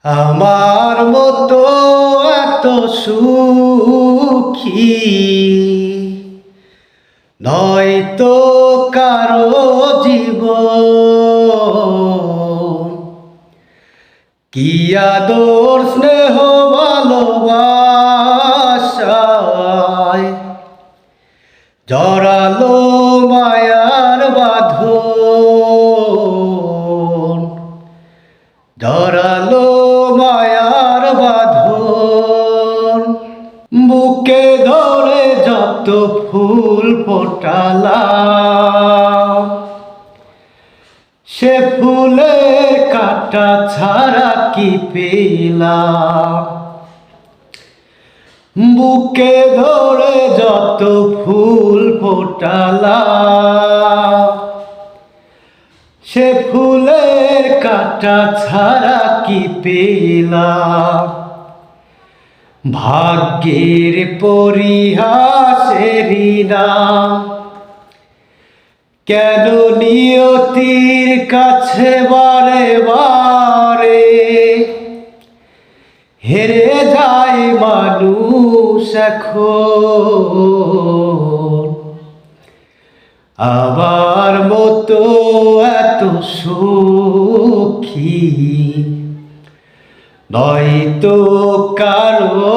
আমার মতো এত সুখী নয়তো কারো জীবন। কি আদর স্নেহ ভালোবাসায় জড়ালো মায়ার বাঁধন, জড়ালো মায়ার বাঁধন। বুকে ধরে যত ফুল ফোটালাম, সে ফুলের কাঁটা ছাড়া কি পেলাম। বুকে ধরে যত ফুল ফোটালাম, সে ফুলের কাঁটা ছাড়া কি পেলাম। ভাগ্যের পরিহাসেরই নাম, কেন নিয়তির কাছে বারে বারে হেরে যায় মানুষ এখন। আমার মতো এত সুখী নয়তো কারো